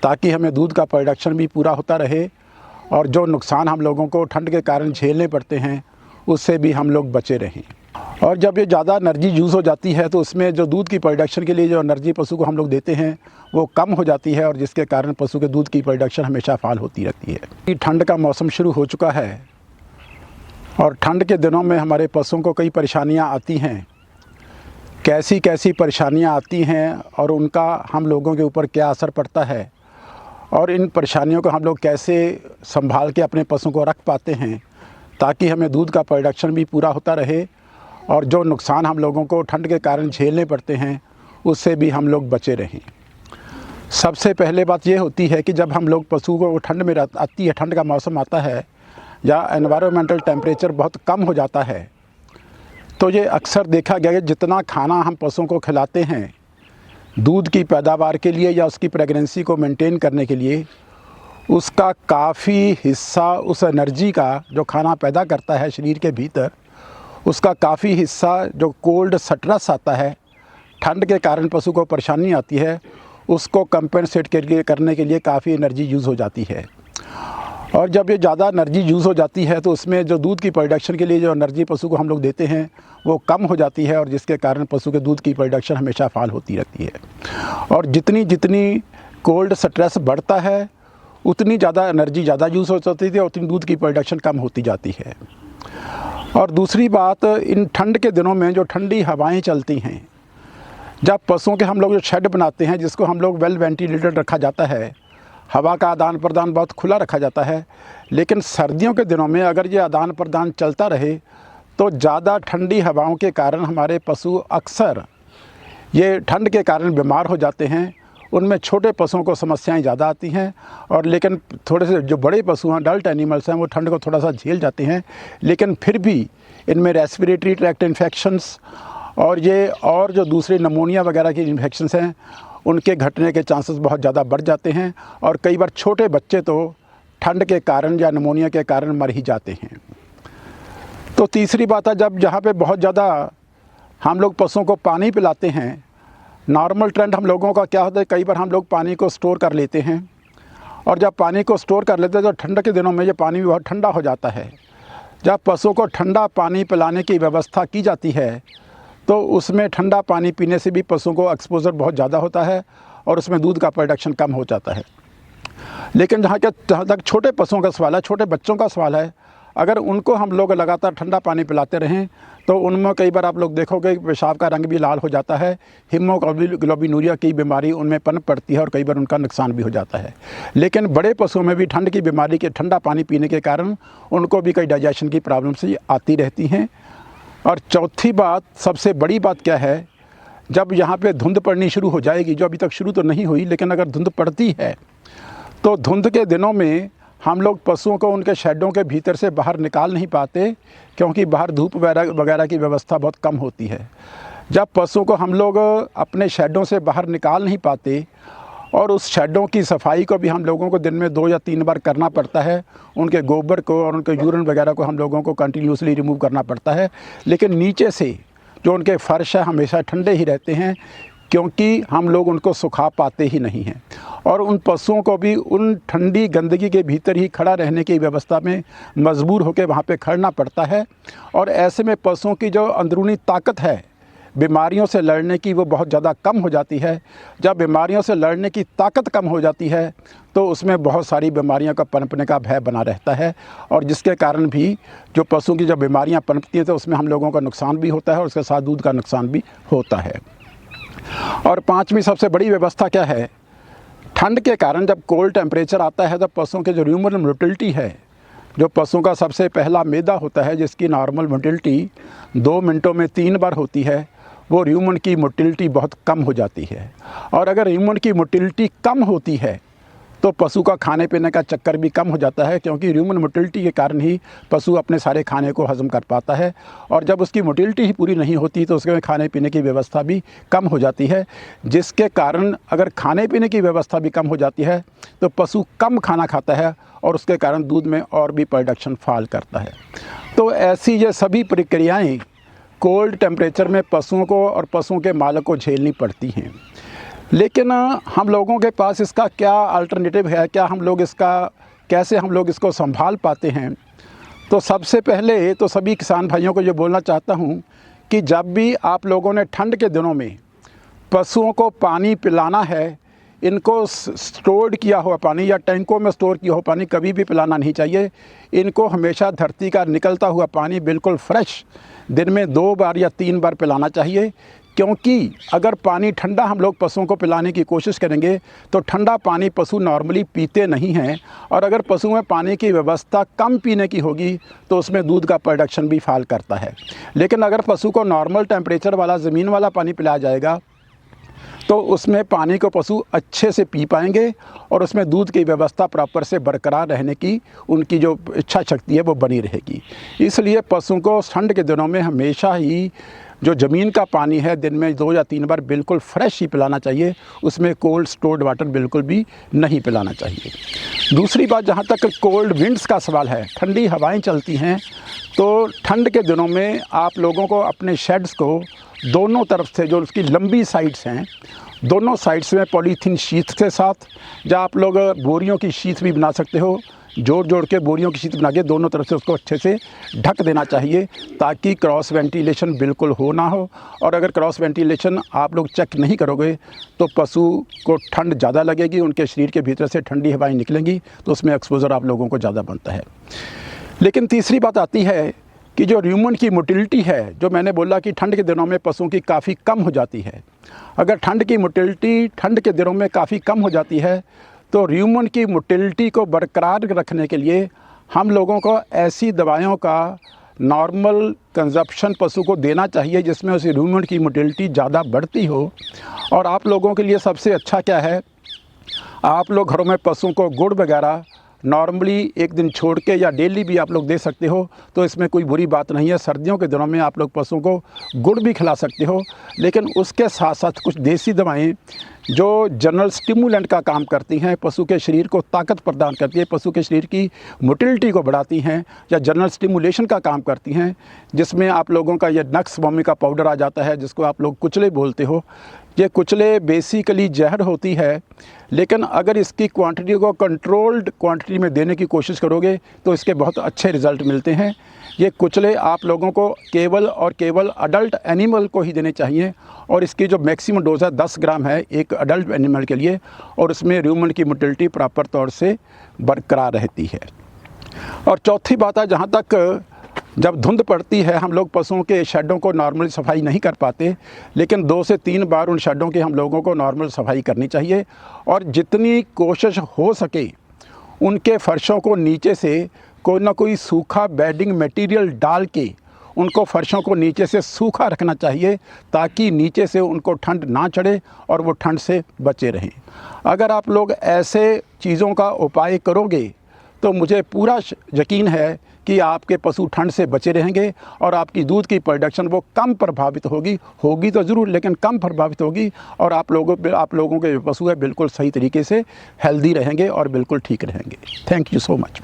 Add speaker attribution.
Speaker 1: ताकि हमें दूध का प्रोडक्शन भी पूरा होता रहे और जो नुकसान हम लोगों को ठंड के कारण झेलने पड़ते हैं उससे भी हम लोग बचे रहें। और जब ये ज़्यादा एनर्जी यूज़ हो जाती है तो उसमें जो दूध की प्रोडक्शन के लिए जो एनर्जी पशु को हम लोग देते हैं वो कम हो जाती है और जिसके कारण पशु के दूध की प्रोडक्शन हमेशा फाल होती रहती है। ठंड का मौसम शुरू हो चुका है और ठंड के दिनों में हमारे पशुओं को कई परेशानियां आती हैं। कैसी कैसी परेशानियां आती हैं और उनका हम लोगों के ऊपर क्या असर पड़ता है और इन परेशानियों को हम लोग कैसे संभाल के अपने पशुओं को रख पाते हैं ताकि हमें दूध का प्रोडक्शन भी पूरा होता रहे और जो नुकसान हम लोगों को ठंड के कारण झेलने पड़ते हैं उससे भी हम लोग बचे रहें। सबसे पहले बात ये होती है कि जब हम लोग पशु को ठंड में आती है, ठंड का मौसम आता है या एनवायरमेंटल टेम्परेचर बहुत कम हो जाता है तो ये अक्सर देखा गया कि जितना खाना हम पशुओं को खिलाते हैं दूध की पैदावार के लिए या उसकी प्रेगनेंसी को मेंटेन करने के लिए, उसका काफ़ी हिस्सा उस एनर्जी का जो खाना पैदा करता है शरीर के भीतर, उसका काफ़ी हिस्सा जो कोल्ड स्ट्रेस आता है, ठंड के कारण पशु को परेशानी आती है, उसको कंपेंसेट करने के लिए काफ़ी एनर्जी यूज़ हो जाती है। और जब ये ज़्यादा एनर्जी यूज़ हो जाती है तो उसमें जो दूध की प्रोडक्शन के लिए जो एनर्जी पशु को हम लोग देते हैं वो कम हो जाती है और जिसके कारण पशु के दूध की प्रोडक्शन हमेशा फाल होती रहती है। और जितनी जितनी कोल्ड स्ट्रेस बढ़ता है उतनी ज़्यादा एनर्जी ज़्यादा यूज़ हो जाती है, उतनी दूध की प्रोडक्शन कम होती जाती है। और दूसरी बात, इन ठंड के दिनों में जो ठंडी हवाएं चलती हैं, जब पशुओं के हम लोग जो शेड बनाते हैं जिसको हम लोग वेल वेंटिलेटेड रखा जाता है, हवा का आदान प्रदान बहुत खुला रखा जाता है, लेकिन सर्दियों के दिनों में अगर ये आदान प्रदान चलता रहे तो ज़्यादा ठंडी हवाओं के कारण हमारे पशु अक्सर ये ठंड के कारण बीमार हो जाते हैं। उनमें छोटे पशुओं को समस्याएं ज़्यादा आती हैं और लेकिन थोड़े से जो बड़े पशु हैं, अडल्ट एनिमल्स हैं, वो ठंड को थोड़ा सा झेल जाते हैं, लेकिन फिर भी इनमें रेस्पिरेटरी ट्रैक्ट इन्फेक्शंस और जो दूसरे नमोनिया वगैरह की इन्फेक्शंस हैं उनके घटने के चांसेस बहुत ज़्यादा बढ़ जाते हैं और कई बार छोटे बच्चे तो ठंड के कारण या नमोनिया के कारण मर ही जाते हैं। तो तीसरी बात है, जब जहाँ पे बहुत ज़्यादा हम लोग पशुओं को पानी पिलाते हैं, नॉर्मल ट्रेंड हम लोगों का क्या होता है, कई बार हम लोग पानी को स्टोर कर लेते हैं और जब पानी को स्टोर कर लेते हैं तो ठंड के दिनों में ये पानी भी बहुत ठंडा हो जाता है। जब पशुओं को ठंडा पानी पिलाने की व्यवस्था की जाती है तो उसमें ठंडा पानी पीने से भी पशुओं को एक्सपोजर बहुत ज़्यादा होता है और उसमें दूध का प्रोडक्शन कम हो जाता है। लेकिन जहाँ तक छोटे पशुओं का सवाल है, छोटे बच्चों का सवाल है, अगर उनको हम लोग लगातार ठंडा पानी पिलाते रहें तो उनमें कई बार आप लोग देखोगे पेशाब का रंग भी लाल हो जाता है, हीमोग्लोबिनूरिया की बीमारी उनमें पनप पड़ती है और कई बार उनका नुकसान भी हो जाता है। लेकिन बड़े पशुओं में भी ठंड की बीमारी के ठंडा पानी पीने के कारण उनको भी कई डाइजेशन की प्रॉब्लम्स आती रहती हैं। और चौथी बात, सबसे बड़ी बात क्या है, जब यहाँ पे धुंध पड़नी शुरू हो जाएगी, जो अभी तक शुरू तो नहीं हुई, लेकिन अगर धुंध पड़ती है तो धुंध के दिनों में हम लोग पशुओं को उनके शेडों के भीतर से बाहर निकाल नहीं पाते क्योंकि बाहर धूप वगैरह की व्यवस्था बहुत कम होती है। जब पशुओं को हम लोग अपने शेडों से बाहर निकाल नहीं पाते और उस शेडों की सफाई को भी हम लोगों को दिन में 2 या 3 बार करना पड़ता है, उनके गोबर को और उनके यूरिन वगैरह को हम लोगों को कंटिन्यूसली रिमूव करना पड़ता है, लेकिन नीचे से जो उनके फर्श है हमेशा ठंडे ही रहते हैं क्योंकि हम लोग उनको सुखा पाते ही नहीं हैं। और उन पशुओं को भी उन ठंडी गंदगी के भीतर ही खड़ा रहने की व्यवस्था में मजबूर होकर वहाँ पे खड़ना पड़ता है और ऐसे में पशुओं की जो अंदरूनी ताकत है बीमारियों से लड़ने की वो बहुत ज़्यादा कम हो जाती है। जब बीमारियों से लड़ने की ताकत कम हो जाती है तो उसमें बहुत सारी बीमारियों का पनपने का भय बना रहता है और जिसके कारण भी जो पशुओं की जब बीमारियां पनपती हैं तो उसमें हम लोगों का नुकसान भी होता है और उसके साथ दूध का नुकसान भी होता है। और पांचवी सबसे बड़ी व्यवस्था क्या है, ठंड के कारण जब कोल्ड टेम्परेचर आता है तो पशुओं के जो ह्यूमन मोटिलिटी है, जो पशुओं का सबसे पहला मैदा होता है जिसकी नॉर्मल मोटिलिटी 2 मिनटों में 3 बार होती है, वो ह्यूमन की मोटिलिटी बहुत कम हो जाती है। और अगर ह्यूमन की मोटिलिटी कम होती है तो पशु का खाने पीने का चक्कर भी कम हो जाता है क्योंकि ह्यूमन मोटिलिटी के कारण ही पशु अपने सारे खाने को हजम कर पाता है और जब उसकी मोटिलिटी ही पूरी नहीं होती तो उसके खाने पीने की व्यवस्था भी कम हो जाती है, जिसके कारण अगर खाने पीने की व्यवस्था भी कम हो जाती है तो पशु कम खाना खाता है और उसके कारण दूध में और भी प्रोडक्शन फॉल करता है। तो ऐसी ये सभी प्रक्रियाएँ कोल्ड टेम्परेचर में पशुओं को और पशुओं के मालिक को झेलनी पड़ती हैं। लेकिन हम लोगों के पास इसका क्या अल्टरनेटिव है, क्या हम लोग इसका कैसे हम लोग इसको संभाल पाते हैं। तो सबसे पहले तो सभी किसान भाइयों को ये बोलना चाहता हूँ कि जब भी आप लोगों ने ठंड के दिनों में पशुओं को पानी पिलाना है, इनको स्टोर्ड किया हुआ पानी या टैंकों में स्टोर किया हुआ पानी कभी भी पिलाना नहीं चाहिए। इनको हमेशा धरती का निकलता हुआ पानी बिल्कुल फ्रेश दिन में 2 बार या 3 बार पिलाना चाहिए, क्योंकि अगर पानी ठंडा हम लोग पशुओं को पिलाने की कोशिश करेंगे तो ठंडा पानी पशु नॉर्मली पीते नहीं हैं, और अगर पशु में पानी की व्यवस्था कम पीने की होगी तो उसमें दूध का प्रोडक्शन भी फॉल करता है। लेकिन अगर पशु को नॉर्मल टेम्परेचर वाला ज़मीन वाला पानी पिलाया जाएगा तो उसमें पानी को पशु अच्छे से पी पाएंगे और उसमें दूध की व्यवस्था प्रॉपर से बरकरार रहने की उनकी जो इच्छा शक्ति है वो बनी रहेगी। इसलिए पशु को ठंड के दिनों में हमेशा ही जो ज़मीन का पानी है दिन में 2 या 3 बार बिल्कुल फ्रेश ही पिलाना चाहिए, उसमें कोल्ड स्टोर्ड वाटर बिल्कुल भी नहीं पिलाना चाहिए। दूसरी बात, जहाँ तक कोल्ड विंड्स का सवाल है, ठंडी हवाएं चलती हैं, तो ठंड के दिनों में आप लोगों को अपने शेड्स को दोनों तरफ से जो उसकी लंबी साइड्स हैं, दोनों साइड्स में पॉलीथीन शीट के साथ, या आप लोग बोरियों की शीट भी बना सकते हो, जोड़ के बोरियों की शीट बना के दोनों तरफ से उसको अच्छे से ढक देना चाहिए, ताकि क्रॉस वेंटिलेशन बिल्कुल हो ना हो। और अगर क्रॉस वेंटिलेशन आप लोग चेक नहीं करोगे तो पशु को ठंड ज़्यादा लगेगी, उनके शरीर के भीतर से ठंडी हवाएं निकलेंगी, तो उसमें एक्सपोजर आप लोगों को ज़्यादा बनता है। लेकिन तीसरी बात आती है कि जो र्यूमन की मोटिलिटी है, जो मैंने बोला कि ठंड के दिनों में पशुओं की काफ़ी कम हो जाती है। अगर ठंड की मोटिलिटी ठंड के दिनों में काफ़ी कम हो जाती है तो र्यूमन की मोटिलिटी को बरकरार रखने के लिए हम लोगों को ऐसी दवाइयों का नॉर्मल कंजप्शन पशु को देना चाहिए जिसमें उस र्यूमन की मोटिलिटी ज़्यादा बढ़ती हो। और आप लोगों के लिए सबसे अच्छा क्या है, आप लोग घरों में पशुओं को गुड़ वगैरह नॉर्मली एक दिन छोड़ के या डेली भी आप लोग दे सकते हो, तो इसमें कोई बुरी बात नहीं है। सर्दियों के दिनों में आप लोग पशुओं को गुड़ भी खिला सकते हो, लेकिन उसके साथ साथ कुछ देसी दवाएं जो जनरल स्टिमुलेंट का काम करती हैं, पशु के शरीर को ताकत प्रदान करती है, पशु के शरीर की मोटिलिटी को बढ़ाती हैं, या जनरल स्टिमुलेशन का काम करती हैं, जिसमें आप लोगों का ये नक्स वॉमी का पाउडर आ जाता है, जिसको आप लोग कुचले बोलते हो। ये कुचले बेसिकली जहर होती है, लेकिन अगर इसकी क्वांटिटी को कंट्रोल्ड क्वांटिटी में देने की कोशिश करोगे तो इसके बहुत अच्छे रिज़ल्ट मिलते हैं। ये कुचले आप लोगों को केवल और केवल अडल्ट एनिमल को ही देने चाहिए, और इसकी जो मैक्सिमम डोज है 10 ग्राम है एक अडल्ट एनिमल के लिए, और उसमें र्यूमन की मोटिलिटी प्रॉपर तौर से बरकरार रहती है। और चौथी बात है, जहाँ तक जब धुंध पड़ती है हम लोग पशुओं के शेडों को नॉर्मली सफाई नहीं कर पाते, लेकिन 2 से 3 बार उन शेडों की हम लोगों को नॉर्मल सफाई करनी चाहिए। और जितनी कोशिश हो सके उनके फर्शों को नीचे से कोई ना कोई सूखा बेडिंग मटेरियल डाल के उनको फर्शों को नीचे से सूखा रखना चाहिए, ताकि नीचे से उनको ठंड ना चढ़े और वो ठंड से बचे रहें। अगर आप लोग ऐसे चीज़ों का उपाय करोगे तो मुझे पूरा यकीन है कि आपके पशु ठंड से बचे रहेंगे और आपकी दूध की प्रोडक्शन वो कम प्रभावित होगी तो ज़रूर, लेकिन कम प्रभावित होगी, और आप लोगों के पशु है बिल्कुल सही तरीके से हेल्दी रहेंगे और बिल्कुल ठीक रहेंगे। Thank you so much.